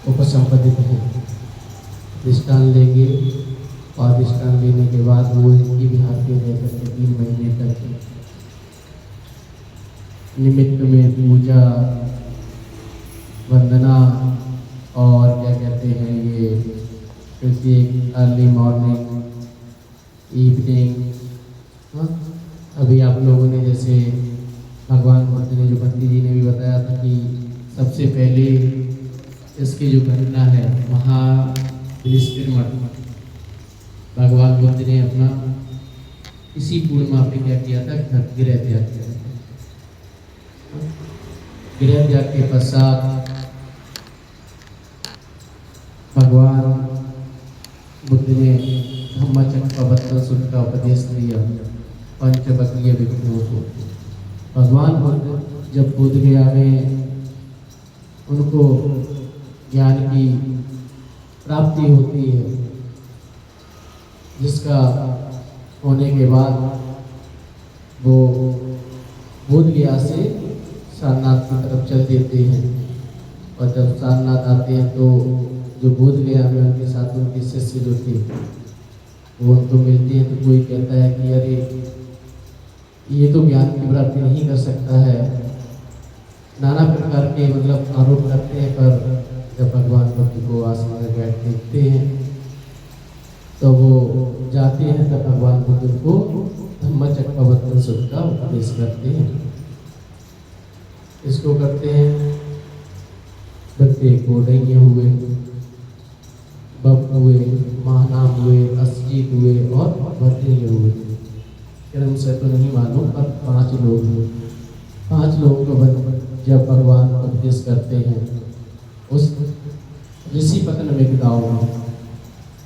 उपसंपदित है। अधिष्ठान लेंगे और अधिष्ठान लेने के बाद वो इनकी बिहार के रह करके 3 महीने तक निमित्त में पूजा वंदना और क्या कहते हैं ये प्रत्येक अर्ली मॉर्निंग इवनिंग। अभी आप लोगों ने जैसे भगवान बुद्ध ने जो पंडित जी ने भी बताया था कि सबसे पहले इसकी जो घटना है महाविनिष्क्रिय मठ भगवान बुद्ध ने अपना इसी पूर्णिमा पे क्या किया था, गृह त्याग किया था। गृह त्याग के पश्चात भगवान बुद्ध ने धम्मचक्कवत्तम सूत्र का उपदेश दिया पंचवक्लीय भिक्षुओं को। भगवान बुद्ध जब बोध गया में उनको ज्ञान की प्राप्ति होती है, जिसका होने के बाद वो बोध गया से सारनाथ की तरफ चल देते हैं। और जब सारनाथ आते हैं तो जो बोध गया में उनके साथ उनके शिष्य जो थे वो उनको मिलते हैं, तो कोई कहता है कि अरे ये तो ज्ञान की प्राप्ति नहीं कर सकता है, नाना प्रकार के मतलब आरोप करते हैं। पर जब भगवान बुद्ध को आसमान में बैठ देखते हैं तो वो जाते हैं, तब भगवान बुद्ध को धम्मचक्कवत्तम सूत्र का उपदेश करते हैं। इसको करते हैं बच्चे को दैन्य हुए, बप हुए, महानाम हुए, अश्जीत हुए और भद्रीय हुए। क्रम से तो नहीं मालूम, पर 5 लोग हुए। 5 लोगों को जब भगवान उपदेश करते हैं उस ऋषि पतन में गाँव में,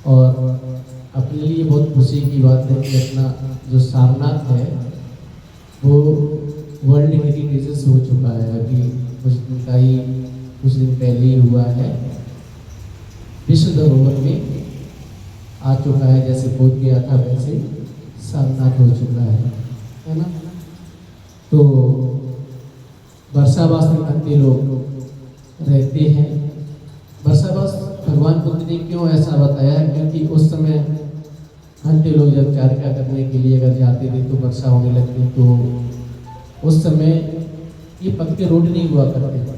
और अपने लिए बहुत खुशी की बात है कि अपना जो सारनाथ है वो वर्ल्ड हेरिटेज हो चुका है। अभी कुछ दिन पहले ही हुआ है, विश्व धरोहर में आ चुका है। जैसे बोध गया था वैसे सारनाथ हो चुका है ना। तो वर्षावास में अंते लोग रहते हैं। वर्षावास भगवान बुद्ध ने क्यों ऐसा बताया है, क्योंकि उस समय अंते लोग जब चारिका करने के लिए अगर जाते थे तो वर्षा होने लगती, तो उस समय ये पक्के रोड नहीं हुआ करते थे,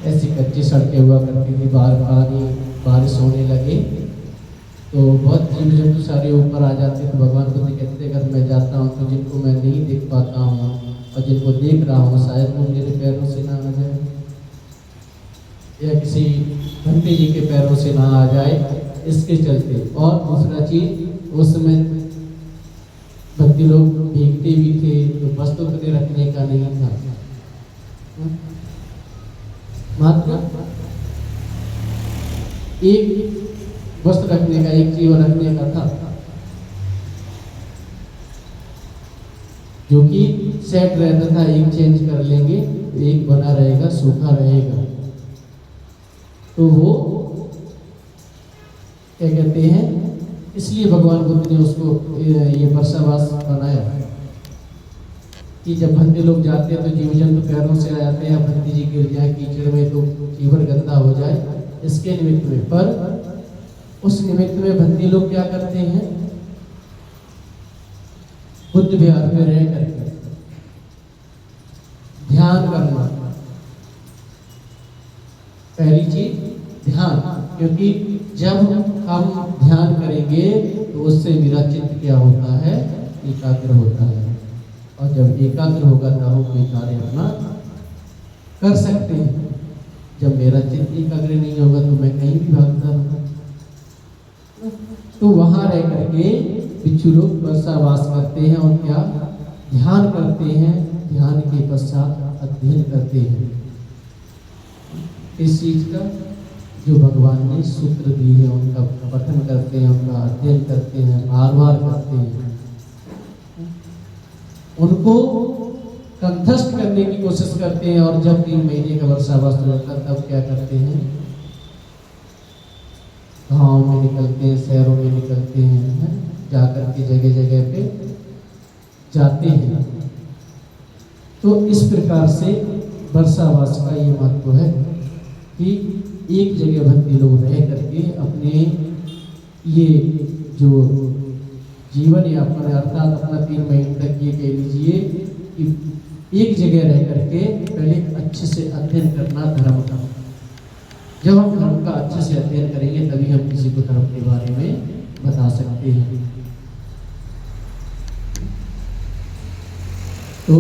ऐसी कच्ची सड़कें हुआ करती थी। बारिश होने लगे तो बहुत जीव जंतु सारे ऊपर आ जाते। तो भगवान बुद्ध कहते अगर मैं जाता हूँ तो जिनको मैं नहीं देख पाता हूँ और जिनको देख रहा हूँ शायद वो मेरे पैरों से ना आ जाए या किसी घंटे जी के पैरों से ना आ जाए, इसके चलते। और दूसरा चीज, उस समय भक्ति लोग भीगते भी थे तो वस्त्र कदे रखने का नहीं था, मात्र एक वस्त्र रखने का, एक जीवन रखने का था, जो कि सेट रहता था। एक चेंज कर लेंगे तो एक बना रहेगा, सूखा रहेगा। तो वो क्या कहते हैं, इसलिए भगवान बुद्ध ने उसको ये वर्षावास बनाया कि जब भंते लोग जाते हैं तो जीव जंतु पैरों से आ जाते हैं, भंती जी गिर जाए कीचड़ में तो जीवन गंदा हो जाए, इसके निमित्त में। पर उस निमित्त में भंती लोग क्या करते हैं, बुद्ध विहार में रह करके ध्यान करना। पहली चीज ध्यान, क्योंकि जब हम ध्यान करेंगे तो उससे मेरा चित्त क्या होता है, एकाग्र होता है। और जब एकाग्र होगा तब हम कोई कार्य अपना कर सकते हैं। जब मेरा चित्त एकाग्र नहीं होगा तो मैं कहीं भी भागता रहूँगा। तो वहां रह करके भिक्षु लोग वर्षावास करते हैं और क्या ध्यान करते हैं। ध्यान के पश्चात अध्ययन करते हैं इस चीज का, जो भगवान ने सूत्र दी है उनका पठन करते हैं, उनका अध्ययन करते हैं, बार बार करते हैं, उनको कंठस्थ करने की कोशिश करते हैं। और जब 3 महीने का वर्षावास होता है तब क्या करते हैं, गाँव में निकलते हैं, शहरों में निकलते हैं, जाकर के जगह जगह पे जाते हैं। तो इस प्रकार से वर्षावास का ये महत्व है कि एक जगह भक्ति लोग रह करके अपने ये जो जीवन यापन अर्थात अपना 3 महीने तक ये कह लीजिए कि एक जगह रह करके पहले अच्छे से अध्ययन करना धर्म का। जब हम धर्म का अच्छे से अध्ययन करेंगे तभी हम किसी को धर्म के बारे में बता सकते हैं। तो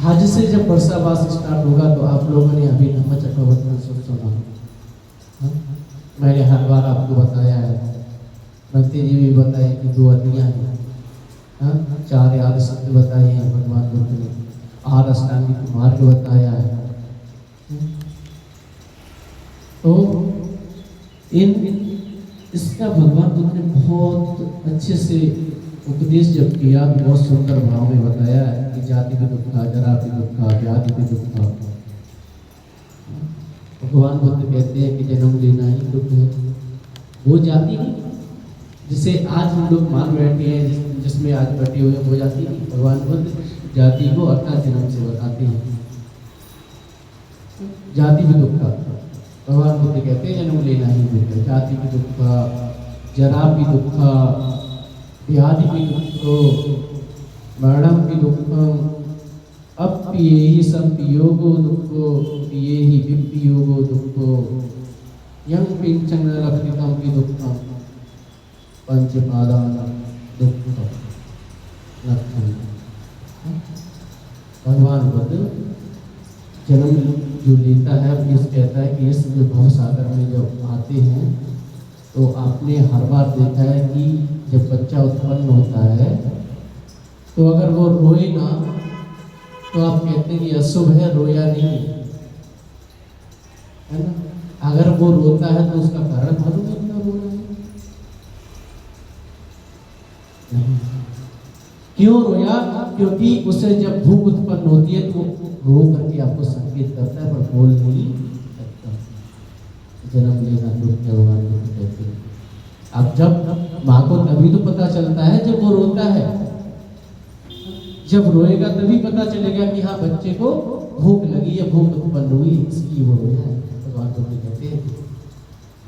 आज से जब वर्षावास स्टार्ट होगा तो आप लोगों ने अभी धम्म चक्रवर्ती सुना। मैंने हर बार आपको बताया है, भक्ति जी भी बताए कि 2 अध्याय हैं, 4 आदि सत्य बताए हैं भगवान बुद्ध ने, 8 अष्टांगिक मार्ग बताया है। तो इसका भगवान बुद्ध ने बहुत अच्छे से उपदेश जब किया, बहुत सुंदर भाव में बताया कि जाति भी दुखा, जरा भी दुखा, व्याधि भी दुखा। भगवान बुद्ध कहते हैं कि जन्म लेना ही दुख है। वो जाति नहीं जिसे आज हम लोग मान बैठे हैं, जिसमें आज बैठे हुए वो जाति नहीं। भगवान बुद्ध जाति को अर्थात जन्म से बताते हैं। जाति भी दुखा, भगवान बुद्ध कहते हैं जन्म लेना ही दुख है। जाति भी दुखा, जरा भी दुखा, व्याधि भी दुखो, मरणम भी दुखम, अप्पिये ही संपियोगो दुखो, पिये ही विपियोगो दुखो, यं पिंचंग लभ्यतम भी दुखम, पंचपादान दुखम लक्षण। भगवान बुद्ध जन्म जो लेता है वो कहता है कि इस जो भव सागर में जब आते हैं तो आपने हर बार देखा है कि जब बच्चा उत्पन्न होता है तो अगर वो रोए ना तो आप कहते हैं कि अशुभ है, रोया नहीं है ना। अगर वो रोता है तो उसका कारण मालूम है क्या रो रहा है? नहीं। क्यों रोया? क्योंकि उसे जब भूख उत्पन्न होती है तो रो करके आपको संकेत करता है पर बोल नहीं सकता। जन्म लेना दुख भगवान बुद्ध कहते हैं। अब जब माँ को तभी तो पता चलता है जब वो रोता है, जब रोएगा तभी पता चलेगा कि हाँ बच्चे को भूख लगी है, भूख उत्पन्न हुई, इसलिए वो रोया है। भगवान बुद्ध कहते हैं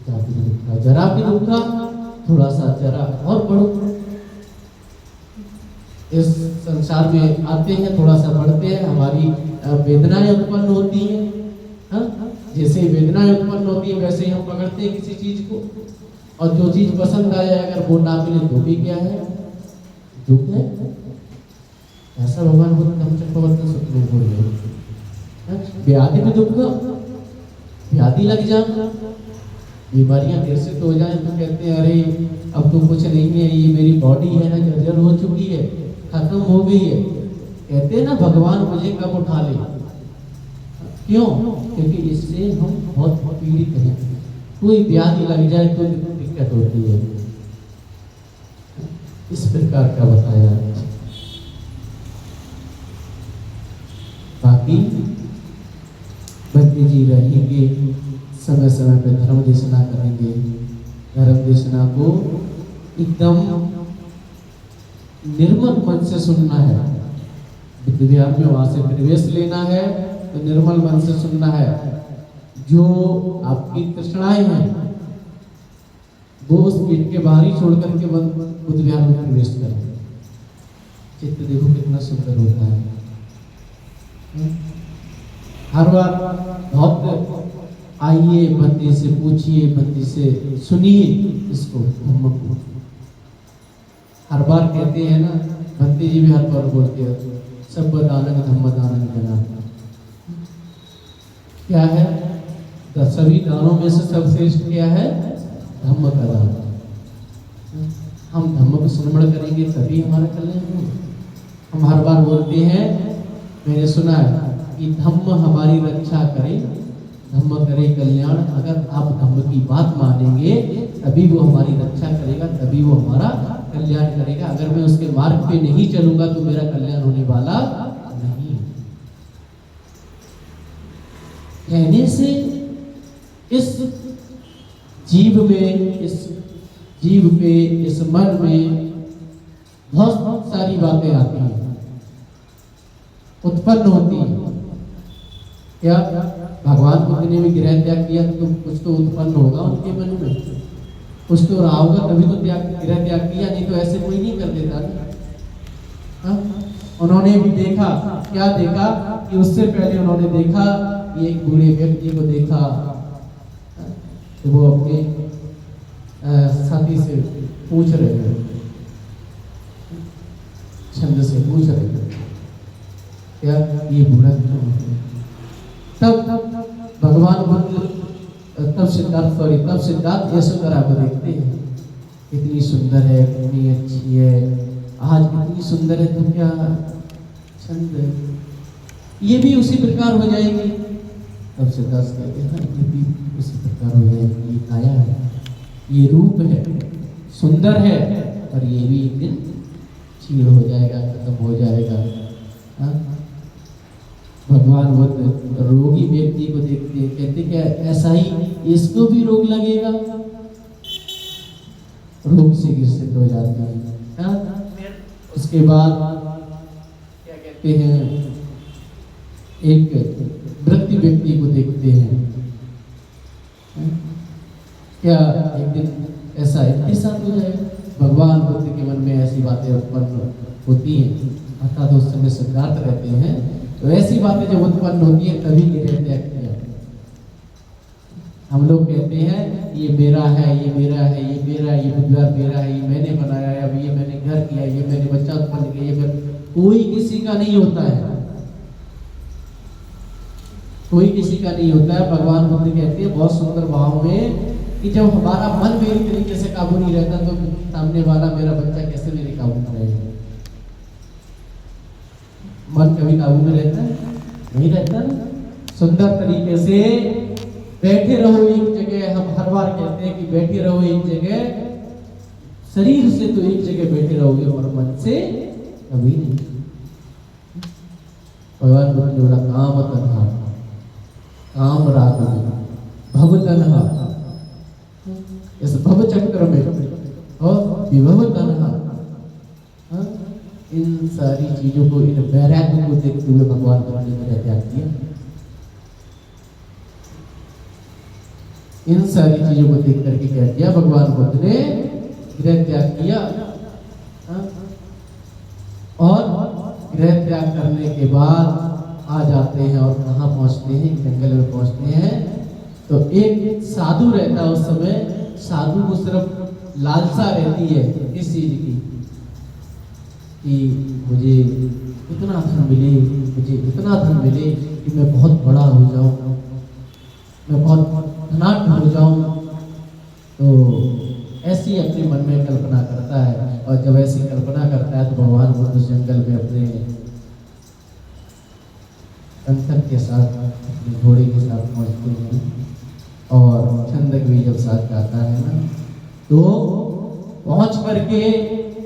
जाति भी दुखा, जरा भी दुखा, थोड़ा सा जरा और बढ़ो। इस संसार में आते हैं, थोड़ा सा बढ़ते हैं, हमारी वेदनाएं उत्पन्न होती हैं। हाँ, जैसे वेदनाएं उत्पन्न होती है वैसे ही हम पकड़ते हैं किसी चीज को, और जो चीज पसंद आए अगर वो ना मिले तो भी क्या है? दुख है। ऐसा भगवान बुद्ध धम्म चक्रवर्ती सुखदेव बोल रहे हैं। व्याधि भी दुख, व्याधि लग जाना, बीमारियां ग्रसित हो जाए तो कहते हैं अरे अब तो कुछ नहीं है, ये मेरी बॉडी है ना जर्जर हो चुकी है, खत्म हो गई है। कहते हैं ना भगवान मुझे कब उठा ले। क्यों? क्योंकि इससे हम बहुत पीड़ित हैं। कोई व्याधि लग जाए तो दिक्कत होती है। इस प्रकार का बताया। बाकी भक्ति जी रहेंगे, समय समय पर धर्म देशना करेंगे। धर्म देशना को एकदम निर्मल मन से सुनना है। बुद्ध विहार में वहां से प्रवेश लेना है तो निर्मल मन से सुनना है। जो आपकी तृष्णाएं हैं वो उस गेट के बाहर ही छोड़ करके बुद्ध विहार में प्रवेश करें। चित्र देखो कितना सुंदर होता है। हर बार बहुत आइए, बंदी से पूछिए, बंदी से सुनिए इसको धम्म को। हर बार कहते हैं ना, भक्ति जी भी हर बार बोलते हैं सब दानंग धम्म दानंग जना। क्या है? सभी दानों में से सबश्रेष्ठ क्या है? धम्म का दान। हम धम्म को श्रवण करेंगे तभी हमारा कल्याण होगा। हम हर बार बोलते हैं, मैंने सुना है कि धम्म हमारी रक्षा करे, धम्म करे कल्याण। अगर आप धम्म की बात मानेंगे तभी वो हमारी रक्षा करेगा, तभी वो हमारा कल्याण करेगा। अगर मैं उसके मार्ग पे नहीं चलूंगा तो मेरा कल्याण होने वाला नहीं। कहने से इस जीव में, इस जीव पे, इस मन में बहुत सारी बातें आती हैं, उत्पन्न होती हैं। क्या भगवान बुद्ध ने भी गृह त्याग किया तो कुछ तो उत्पन्न होगा उनके मन में, कुछ तो रहा होगा, तभी तो गृह त्याग किया, नहीं तो ऐसे कोई नहीं कर देता ना। उन्होंने भी देखा, क्या देखा कि उससे पहले उन्होंने देखा कि एक बूढ़े व्यक्ति को देखा कि वो अपने साथी से पूछ रहे थे, छंद से पूछ रहे थे क्या ये बूढ़ा क्यों है। तब भगवान बुद्ध तब सिद्धार्थ यशोधरा को देखते हैं, कितनी सुंदर है, कितनी अच्छी है, आज कितनी सुंदर है, तो क्या छंद है, ये भी उसी प्रकार हो जाएगी। तब सिद्धार्थ कहते हैं ये भी उसी प्रकार हो जाएगी, ये काया है, ये रूप है, सुंदर है, और ये भी एक दिन क्षीण हो जाएगा, खत्म हो जाएगा। भगवान बुद्ध रोगी व्यक्ति को देखते हैं, कहते क्या ऐसा ही इसको भी रोग लगेगा, रोग से ग्रसित हो जाते हैं। उसके बाद क्या कहते हैं, एक वृत्ति व्यक्ति को देखते हैं, क्या एक दिन ऐसा इनके साथ हो जाएगा। भगवान बुद्ध के मन में ऐसी बातें उत्पन्न होती हैं, अर्थात उस समय सिद्धार्थ रहते हैं, तो ऐसी बातें जब उत्पन्न होती है तभी गृह त्याग किया। हम लोग कहते हैं ये मेरा है, ये मेरा है, ये मेरा, ये बुधवार मेरा है, ये मैंने बनाया है, अब ये मैंने घर किया, ये मैंने बच्चा उत्पन्न किया, ये कोई किसी का नहीं होता है, कोई किसी का नहीं होता है। भगवान बुद्ध कहते हैं बहुत सुंदर भाव में कि जब हमारा मन मेरी तरीके से काबू नहीं रहता तो सामने वाला मेरा बच्चा कैसे मेरे काबू में रहेगा। मन कभी काबू में रहता है? नहीं रहता ना। सुंदर तरीके से बैठे रहो एक जगह, हम हर बार कहते हैं कि बैठे रहो एक जगह, शरीर से तो एक जगह बैठे रहोगे और मन से कभी नहीं। भगवान बुद्ध ने बोला काम तन्हा, काम राग भव तन्हा, इस भव चक्र में और विभव तन्हा, इन सारी चीजों को, इन वैराग्य को देखते हुए भगवान बुद्ध ने गृह त्याग किया। इन सारी चीजों को देख करके क्या किया, भगवान बुद्ध ने गृह त्याग किया। और गृह त्याग करने के बाद आ जाते हैं और कहाँ पहुंचते हैं, जंगल में पहुंचते हैं। तो एक साधु रहता है उस समय, साधु को सिर्फ लालसा रहती है इस चीज की कि मुझे इतना धन मिले, मुझे इतना धन मिले कि मैं बहुत बड़ा हो जाऊं, मैं बहुत धनाढ्य हो जाऊं। तो ऐसी अपने मन में कल्पना करता है, और जब ऐसी कल्पना करता है तो भगवान बुद्ध जंगल में अपने कंठक के साथ, अपने घोड़े के साथ पहुंचते हैं। और छंदक भी जब साथ जाता है ना, तो पहुंच करके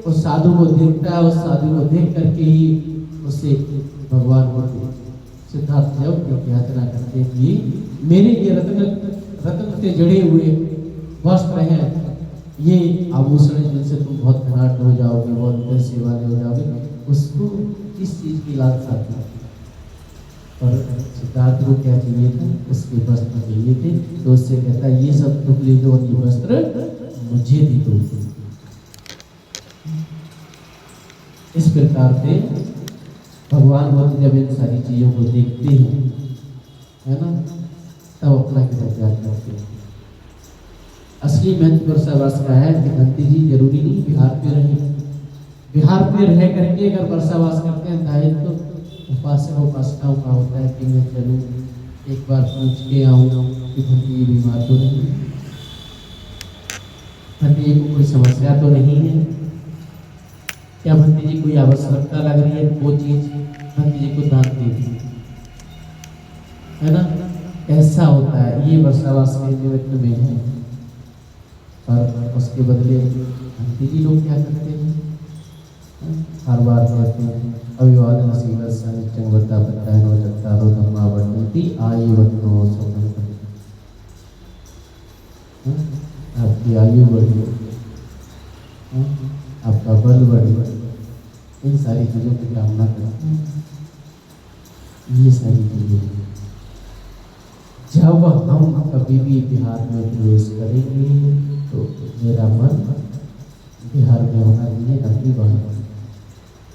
उस साधु को देखता है, उस साधु को देख करके ही उससे भगवान बुद्ध सिद्धार्थ जब याचना करते हैं कि मेरे ये रत्न से जड़े हुए वस्त्र हैं, ये आभूषण जिनसे तुम बहुत धनाढ्य हो जाओगे, बहुत पैसे वाले हो जाओगे, उसको किस चीज की लालसा थी। और सिद्धार्थ को क्या चाहिए था, उसके वस्त्र चाहिए थे। तो उससे कहता है ये सब तुम ले लो, ये वस्त्र मुझे दे दो। इस प्रकार से भगवान बुद्ध जब इन सारी चीजों को देखते हैं, है ना, तब अपना गृह त्याग करते हैं। असली महत्व वर्षावास का है कि भक्ति जी जरूरी नहीं बिहार पे रहे, बिहार पे रह करके अगर वर्षावास करते हैं दायित्व तो उपासक उपासिकाओं का होता है कि मैं चलूँ एक बार पूछ के आऊँ कि भक्ति जी बीमार तो नहीं, भक्ति जी को कोई समस्या तो नहीं है, क्या भक्ति जी कोई आवश्यकता लग रही है, वो चीज भक्ति जी को दान दे दी, है ना। ऐसा होता है, ये वर्षावास के निमित्त में है। और उसके बदले भक्ति जी लोग क्या करते हैं, हर बार कहते हैं अभिवादन सीवत्सं नित्यं वृद्धापत्यायनो चत्वारो धम्मा वर्धन्ति आयुर्वन्नो सुखं। आपकी आयु बढ़े, आपका बल बढ़े, इन सारी चीज़ों की कामना करते हैं। ये सारी चीज़ें जब हम कभी भी बिहार में प्रवेश करेंगे तो मेरा मन बिहार में होना चाहिए, न कि वहाँ।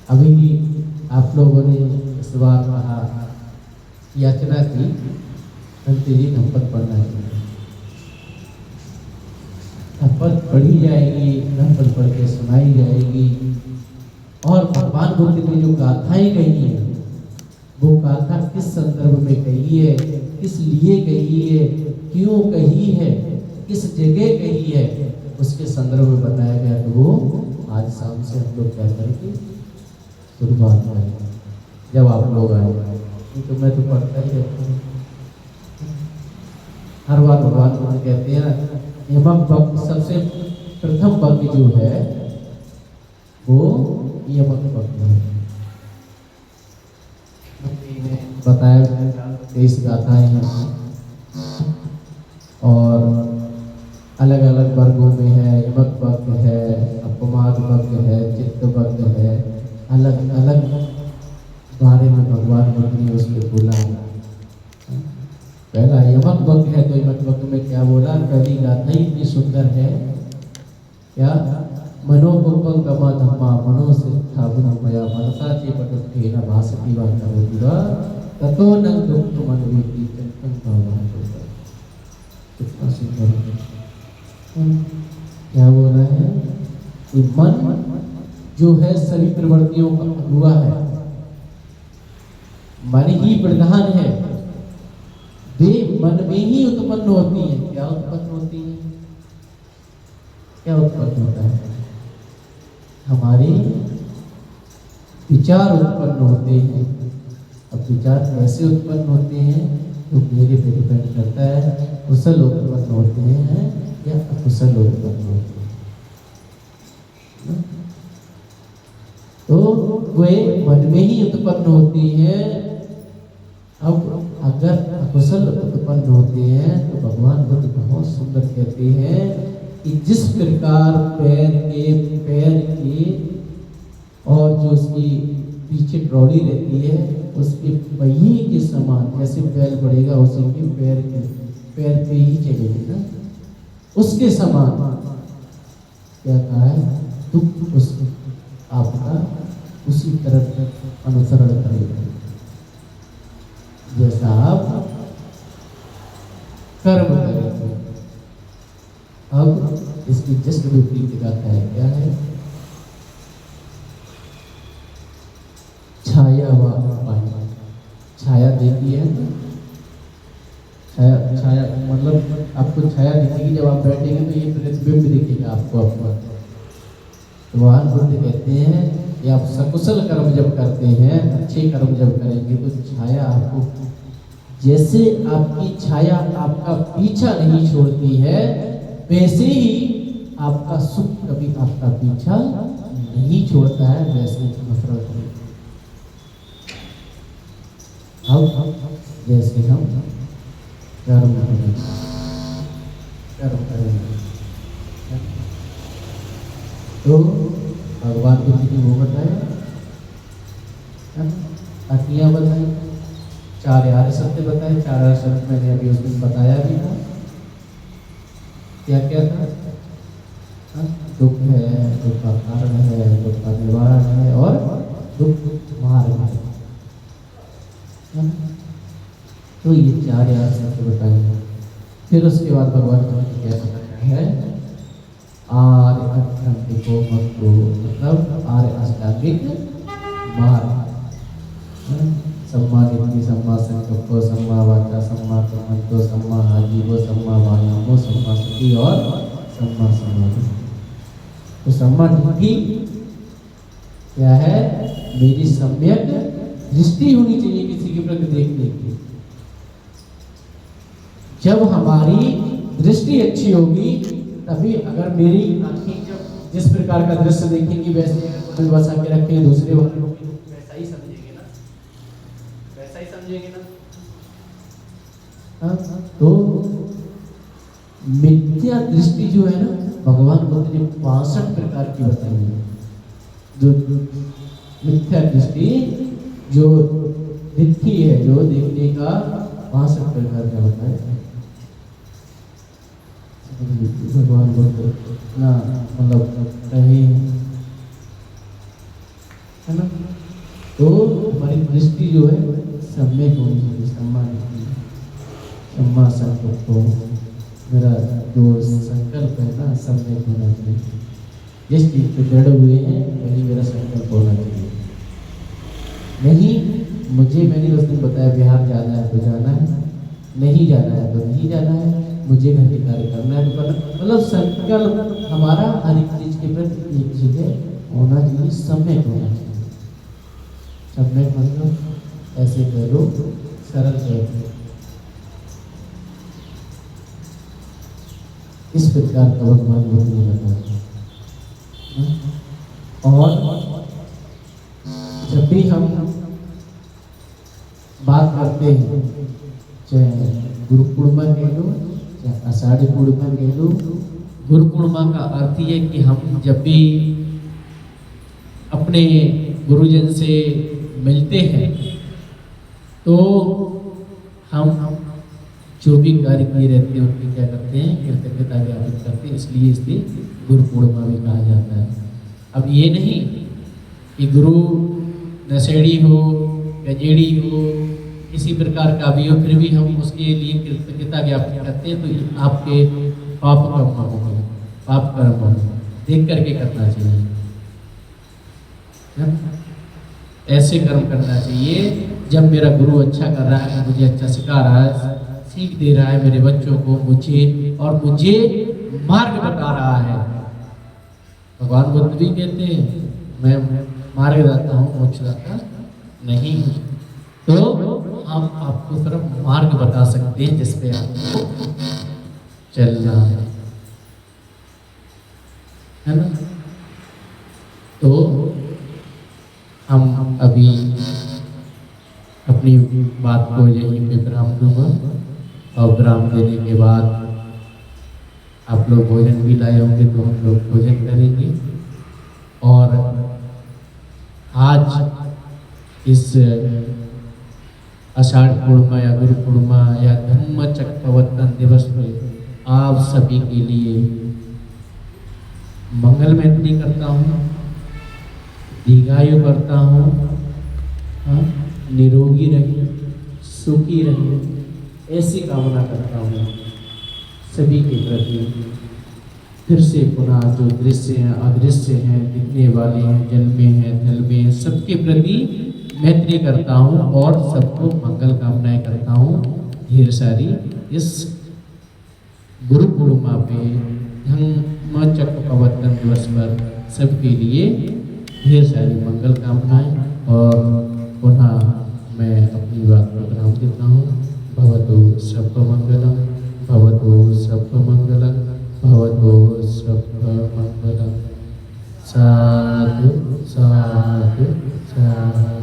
अभी आप लोगों ने इस बार कहा याचना की, संत जी धम्पद पढ़ना चाहिए। धम्पद पढ़ी जाएगी, धम्पद पढ़ के सुनाई जाएगी, और भगवान बुद्ध की जो गाथाएं कही है, वो गाथा किस संदर्भ में कही है, किस लिए कही है, क्यों कही है, किस जगह कही है, उसके संदर्भ में बताया गया। तो वो आज शाम से हम लोग क्या करेंगे, शुरुआत करेंगे जब आप लोग आए। तो मैं तो पढ़ता ही रहता हूँ हर बार। भगवान बुद्ध कहते हैं ना, यमक भक्त सबसे प्रथम भक्त जो है वो यमक भक्त है। बताया 23 गाथाएं हैं और अलग अलग वर्गों में है। यमक भक्त है, अपमाद भक्त है, चित्त भक्त है, अलग अलग बारे में भगवान बुद्ध ने उसके बोला। पहला यमक भक्त है, तो यमक भक्त में क्या बोला, पहली गाथा ही इतनी सुंदर है, क्या, मनोकुंभं गमा धम्मा मनो सिद्धा गुणमया मनसा चेपटुत्थे न भासति वा करोति वा ततो न दुःख मन वेति चित्तं भवति। कितना सुंदर है। क्या बोल रहा है कि मन जो है सभी प्रवृत्तियों का हुआ है, मन ही प्रधान है, वे मन में ही उत्पन्न होती है। क्या उत्पन्न होती है, क्या उत्पन्न होता है, हमारे विचार उत्पन्न होते हैं। अब विचार कैसे उत्पन्न होते हैं तो मेरे पे डिपेंड करता है, कुशल उत्पन्न होते हैं या अकुशल उत्पन्न होते हैं। तो वे मन में ही उत्पन्न होती हैं। अब अगर अकुशल उत्पन्न होते हैं तो भगवान बुद्ध बहुत सुंदर कहते हैं कि जिस प्रकार पैर के और जो उसकी पीछे ट्रॉली रहती है उसके पहिए के समान, जैसे पैर बढ़ेगा उसी के पैर पे ही चलेगी ना, उसके समान क्या कहा है, दुख उस आपका उसी तरह अनुसरण करेगा जैसा आप कर्म करेंगे। अब इसकी जस्ट विपरीत दिखाता है, क्या है, छाया व पानी। छाया देखी है, छाया मतलब आपको छाया दिखेगी जब आप बैठेंगे तो ये प्रतिबिंब दिखेगा आपको अपना। तो भगवान बुद्ध कहते हैं कि आप सकुशल कर्म जब करते हैं, अच्छे कर्म जब करेंगे तो छाया आपको, जैसे आपकी छाया आपका पीछा नहीं छोड़ती है, वैसे ही आपका सुख कभी आपका पीछा नहीं छोड़ता है, वैसे नफरत है। अब जैसे हम कर्म करेंगे तो भगवान बुद्ध की वो बताए, अतियाँ बताई, 4 आर्य सत्य बताए। 4 आर्य सत्य मैंने अभी उस दिन बताया भी था। क्या क्या था, दुख है, दुख का कारण है, दुख का निवारण है और दुख मार्ग है। तो ये 4 आर्य सत्य बताए। फिर उसके बाद भगवान बुद्ध क्या बताया है, आर्य अष्टांगिको मग्गो, मतलब आर्य अष्टांगिक मार्ग। सम्मा दिट्ठि, सम्मा संकल्पो, सम्मा वाचा, सम्मा कर्मणो, सम्मा आजीवो, सम्मा वायामो, सम्मा सति और सम्मा समाधि। तो सम्मा दिट्ठि क्या है, मेरी सम्यक दृष्टि होनी चाहिए किसी के प्रति देखने की। जब हमारी दृष्टि अच्छी होगी तभी, अगर मेरी आंखें जब जिस प्रकार का दृश्य देखेंगी वैसे अगर बसा के रखें दूसरे वाले लोग वैसा ही समझेंगे ना, वैसा ही समझेंगे ना। तो मिथ्या दृष्टि जो है ना, भगवान बुद्ध ने 62 प्रकार की बताई है। जो मिथ्या दृष्टि जो दिखती है, जो देखने का 62 प्रकार का बताया। भगवान बुद्ध ना मतलब कहीं है ना, तो हमारी दृष्टि जो है सम्यक होनी चाहिए, सम्मा संकल्प हो, मेरा जो संकल्प है ना सम्यक होना चाहिए, जिस चीज पे दृढ़ हुए हैं वही मेरा संकल्प होना चाहिए। नहीं मुझे, मैंने उस दिन बताया बिहार जाना है तो जाना है, नहीं जाना है तो नहीं जाना है, मुझे घर के कार्य करना है तो करना, मतलब संकल्प हमारा हर एक चीज के प्रति एक जगह होना चाहिए, सम्यक होना चाहिए। सम्यक मतलब ऐसे कह लो, सरल कह लो, इस प्रकार का भगवान बुद्ध ने बताया। और जब भी हम बात करते हैं, चाहे गुरु पूर्णिमा कह लो, चाहे आषाढ़ी पूर्णिमा कह लो, गुरु पूर्णिमा का अर्थ ये है कि हम जब भी अपने गुरुजन से मिलते हैं तो हम जो भी कार्य किए रहते हैं उनकी क्या करते हैं, कृतज्ञता ज्ञापित करते हैं, इसलिए इसे गुरु पूर्णिमा भी कहा जाता है। अब ये नहीं कि गुरु नशेड़ी हो, गजेड़ी हो, किसी प्रकार का भी हो, फिर भी हम उसके लिए कृतज्ञता ज्ञापन करते हैं, तो ये आपके पाप कर्म होंगे, पाप कर्म होंगे, देख करके करना चाहिए, ऐसे कर्म करना चाहिए। जब मेरा गुरु अच्छा कर रहा है, मुझे अच्छा सिखा रहा है, सीख दे रहा है मेरे बच्चों को, मुझे मार्ग बता रहा है। भगवान बुद्ध भी कहते हैं मैं मार्गदाता हूँ, मोक्षदाता नहीं हूँ, तो हम आपको सिर्फ मार्ग बता सकते हैं जिस पे आपको चलना है ना। तो हम अभी अपनी बात को यहीं पे विराम दूंगा, और विराम देने के बाद आप लोग भोजन भी लाए होंगे तो हम लोग भोजन करेंगे। और आज इस आषाढ़ पूर्णिमा या गुरु पूर्णिमा या धम्म चक्र प्रवर्तन दिवस में आप सभी के लिए मंगल मैत्री करता हूँ, दीर्घायु करता हूँ, निरोगी रहे, सुखी रहे, ऐसी कामना करता हूँ सभी के प्रति। फिर से पुनः जो दृश्य हैं, अदृश्य हैं, दिखने वाले हैं, जल में हैं, थल में हैं, सबके प्रति मैत्री करता हूँ और सबको मंगल कामनाएं करता हूँ ढेर सारी। इस गुरु पूर्णिमा पे धम्म चक्र प्रवर्तन दिवस पर सबके लिए ढेर सारी मंगल कामनाएं। और पुनः मैं अपनी बात को विराम देता हूँ। भवतु सर्वमंगलम, भवतु सर्वमंगलम, भवतु सर्वमंगलम। साधु साधु साधु।